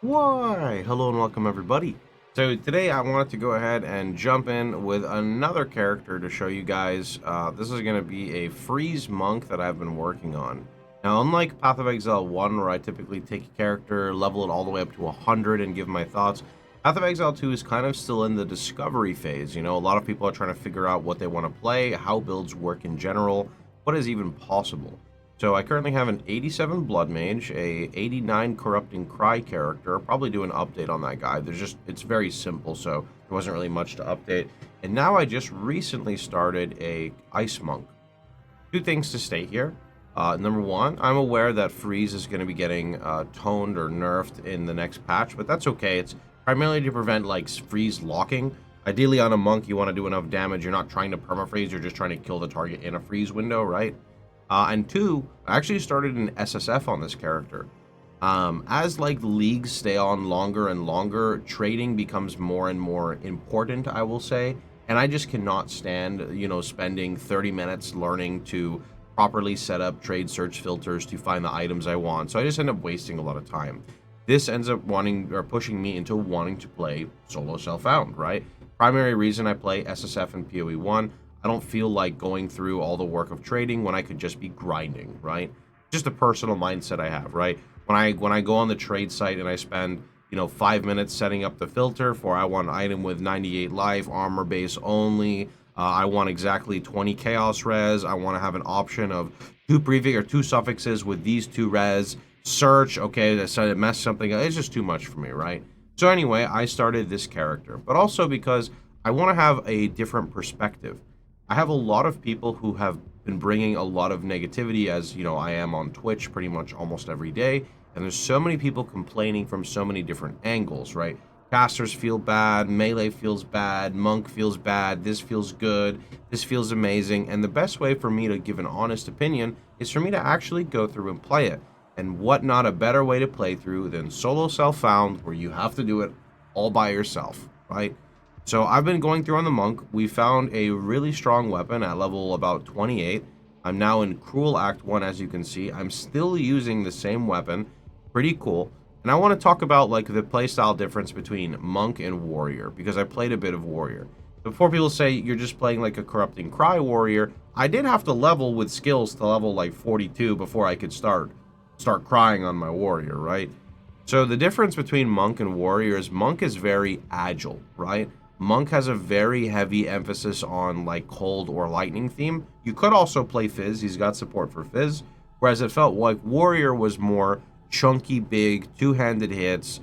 Why? Hello and welcome everybody. So today I wanted to go ahead and jump in with another character to show you guys. This is going to be a freeze monk that I've been working on. Now, unlike Path of Exile 1, where I typically take a character, level it all the way up to 100 and give my thoughts, Path of Exile 2 is kind of still in the discovery phase. You know, a lot of people are trying to figure out what they want to play, how builds work in general, what is even possible. So I currently have an 87 Blood Mage, a 89 Corrupting Cry character. I'll probably do an update on that guy. It's very simple, so there wasn't really much to update. And now I just recently started a Ice Monk. Two things to state here. Number one, I'm aware that Freeze is going to be getting toned or nerfed in the next patch, but that's okay. It's primarily to prevent like Freeze locking. Ideally on a Monk, you want to do enough damage. You're not trying to permafreeze, you're just trying to kill the target in a Freeze window, right? And two, I actually started an SSF on this character. As like leagues stay on longer and longer, trading becomes more and more important, I will say. And I just cannot stand, you know, spending 30 minutes learning to properly set up trade search filters to find the items I want. So I just end up wasting a lot of time. This ends up wanting or pushing me into wanting to play solo self-found, right? Primary reason I play SSF and POE1. I don't feel like going through all the work of trading when I could just be grinding, right? Just a personal mindset I have, right? When I go on the trade site and I spend, you know, 5 minutes setting up the filter for I want an item with 98 life, armor base only, I want exactly 20 chaos res, I want to have an option of 2 prefix or 2 suffixes with these 2 res, search, okay, that's to mess something up. It's just too much for me, right? So anyway, I started this character, but also because I want to have a different perspective. I have a lot of people who have been bringing a lot of negativity, as you know, I am on Twitch pretty much almost every day, and there's so many people complaining from so many different angles, right? Casters feel bad, melee feels bad, monk feels bad, this feels good, this feels amazing, and the best way for me to give an honest opinion is for me to actually go through and play it. And what not a better way to play through than solo self-found, where you have to do it all by yourself, right? So I've been going through on the monk. We found a really strong weapon at level about 28. I'm now in Cruel Act 1, as you can see. I'm still using the same weapon. Pretty cool. And I want to talk about like the playstyle difference between monk and warrior, because I played a bit of warrior. Before people say you're just playing like a Corrupting Cry warrior, I did have to level with skills to level like 42 before I could start crying on my warrior, right? So the difference between monk and warrior is monk is very agile, right? Monk has a very heavy emphasis on like cold or lightning theme. You could also play Fizz. He's got support for Fizz. Whereas it felt like Warrior was more chunky, big, two-handed hits,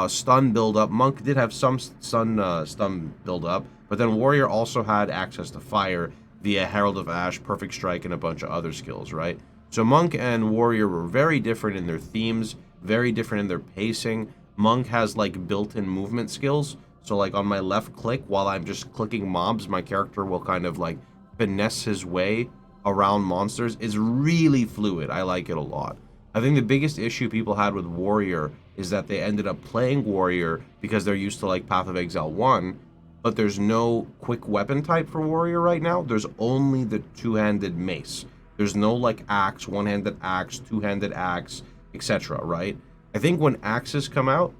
stun build-up. Monk did have some stun build-up, but then Warrior also had access to fire via Herald of Ash, Perfect Strike, and a bunch of other skills, right? So Monk and Warrior were very different in their themes, very different in their pacing. Monk has like built-in movement skills. So like on my left click, while I'm just clicking mobs, my character will kind of like finesse his way around monsters. It's really fluid. I like it a lot. I think the biggest issue people had with Warrior is that they ended up playing Warrior because they're used to like Path of Exile 1, but there's no quick weapon type for Warrior right now. There's only the two-handed mace. There's no like axe, one-handed axe, two-handed axe, etc., right? I think when axes come out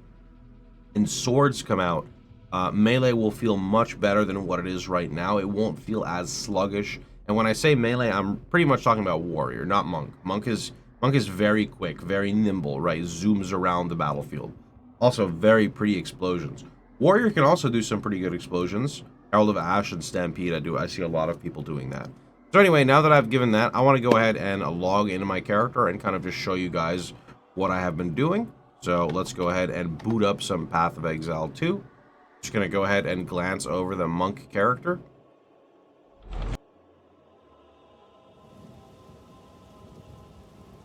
and swords come out, melee will feel much better than what it is right now. It won't feel as sluggish. And when I say melee, I'm pretty much talking about warrior, not monk. Monk is very quick, very nimble, right? Zooms around the battlefield. Also, very pretty explosions. Warrior can also do some pretty good explosions. Herald of Ash and Stampede, I see a lot of people doing that. So anyway, now that I've given that, I want to go ahead and log into my character and kind of just show you guys what I have been doing. So let's go ahead and boot up some Path of Exile 2. Just going to go ahead and glance over the monk character.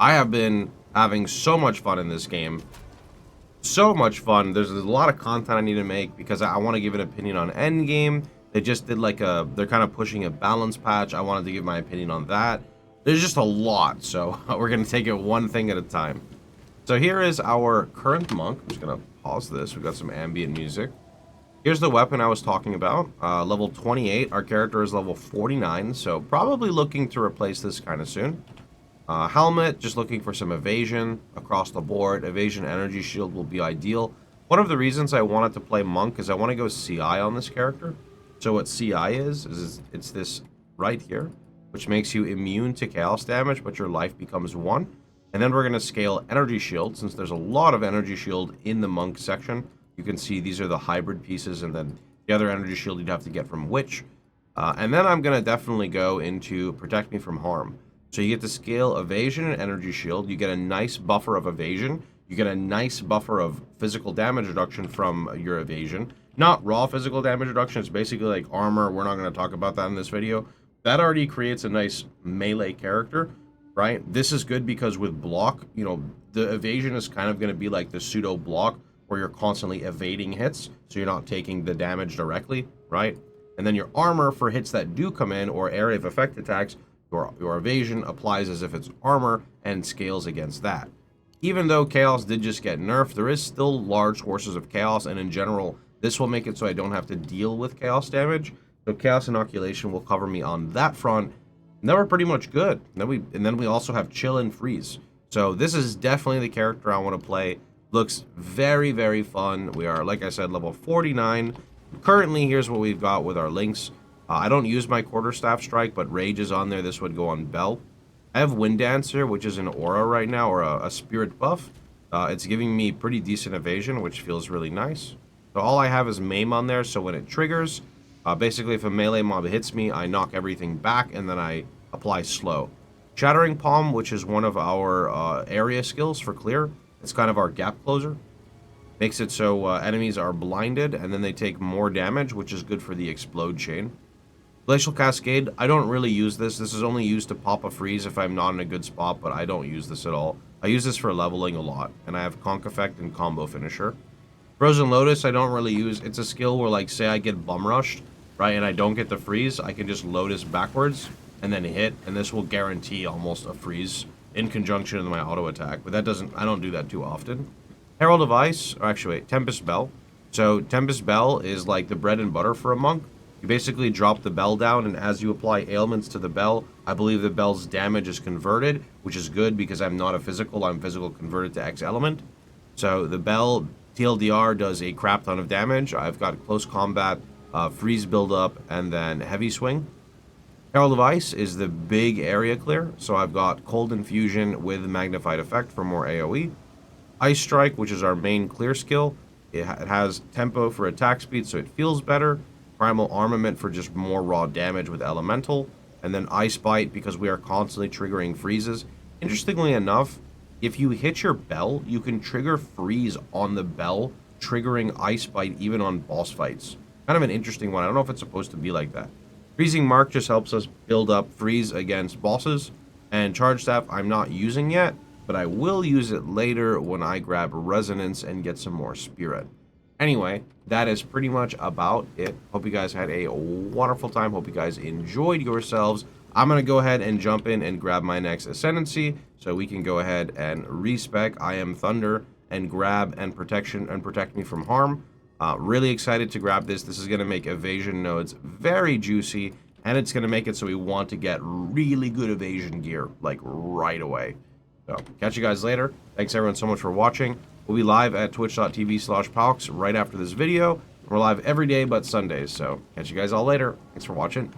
I have been having so much fun in this game. So much fun. There's a lot of content I need to make because I want to give an opinion on endgame. They just did like they're kind of pushing a balance patch. I wanted to give my opinion on that. There's just a lot, so we're going to take it one thing at a time. So here is our current monk. I'm just going to pause this. We've got some ambient music. Here's the weapon I was talking about, level 28. Our character is level 49, so probably looking to replace this kind of soon. Helmet, just looking for some evasion across the board. Evasion energy shield will be ideal. One of the reasons I wanted to play Monk is I want to go CI on this character. So what CI is it's this right here, which makes you immune to chaos damage, but your life becomes 1. And then we're going to scale energy shield, since there's a lot of energy shield in the Monk section. You can see these are the hybrid pieces, and then the other energy shield you'd have to get from Witch. And then I'm going to definitely go into Protect Me from Harm. So you get to scale evasion and energy shield. You get a nice buffer of evasion. You get a nice buffer of physical damage reduction from your evasion. Not raw physical damage reduction. It's basically like armor. We're not going to talk about that in this video. That already creates a nice melee character, right? This is good because with block, you know, the evasion is kind of going to be like the pseudo block where you're constantly evading hits, so you're not taking the damage directly, right? And then your armor for hits that do come in, or area of effect attacks, your evasion applies as if it's armor and scales against that. Even though chaos did just get nerfed, there is still large sources of chaos, and in general, this will make it so I don't have to deal with chaos damage. So chaos inoculation will cover me on that front. And then we're pretty much good. And then we also have chill and freeze. So this is definitely the character I want to play. Looks very, very fun. We are, like I said, level 49. Currently, here's what we've got with our links. I don't use my quarterstaff strike, but Rage is on there. This would go on Bell. I have Wind Dancer, which is an aura right now, or a spirit buff. It's giving me pretty decent evasion, which feels really nice. So all I have is Maim on there, so when it triggers, basically if a melee mob hits me, I knock everything back, and then I apply slow. Shattering Palm, which is one of our area skills for clear. It's kind of our gap closer. Makes it so enemies are blinded, and then they take more damage, which is good for the explode chain. Glacial Cascade, I don't really use this. This is only used to pop a freeze if I'm not in a good spot, but I don't use this at all. I use this for leveling a lot, and I have Conk Effect and Combo Finisher. Frozen Lotus, I don't really use. It's a skill where, like, say I get bum rushed, right, and I don't get the freeze, I can just Lotus backwards and then hit, and this will guarantee almost a freeze in conjunction with my auto attack, but that doesn't, I don't do that too often. Herald of Ice, or actually wait, Tempest Bell. So Tempest Bell is like the bread and butter for a monk. You basically drop the bell down, and as you apply ailments to the bell, I believe the bell's damage is converted, which is good because I'm not a physical, I'm physical converted to X element. So the bell TLDR does a crap ton of damage. I've got close combat, freeze buildup, and then heavy swing. Herald of Ice is the big area clear, so I've got Cold Infusion with Magnified Effect for more AoE. Ice Strike, which is our main clear skill, it has tempo for attack speed, so it feels better. Primal Armament for just more raw damage with Elemental. And then Ice Bite because we are constantly triggering freezes. Interestingly enough, if you hit your bell, you can trigger freeze on the bell, triggering Ice Bite even on boss fights. Kind of an interesting one. I don't know if it's supposed to be like that. Freezing Mark just helps us build up freeze against bosses. And Charge Staff I'm not using yet, but I will use it later when I grab Resonance and get some more Spirit. Anyway, that is pretty much about it. Hope you guys had a wonderful time. Hope you guys enjoyed yourselves. I'm going to go ahead and jump in and grab my next Ascendancy so we can go ahead and respec I Am Thunder and grab and protect me from harm. Really excited to grab this. This is going to make evasion nodes very juicy, and it's going to make it so we want to get really good evasion gear, like right away. So, catch you guys later. Thanks everyone so much for watching. We'll be live at twitch.tv/Pohx right after this video. We're live every day but Sundays, so catch you guys all later. Thanks for watching.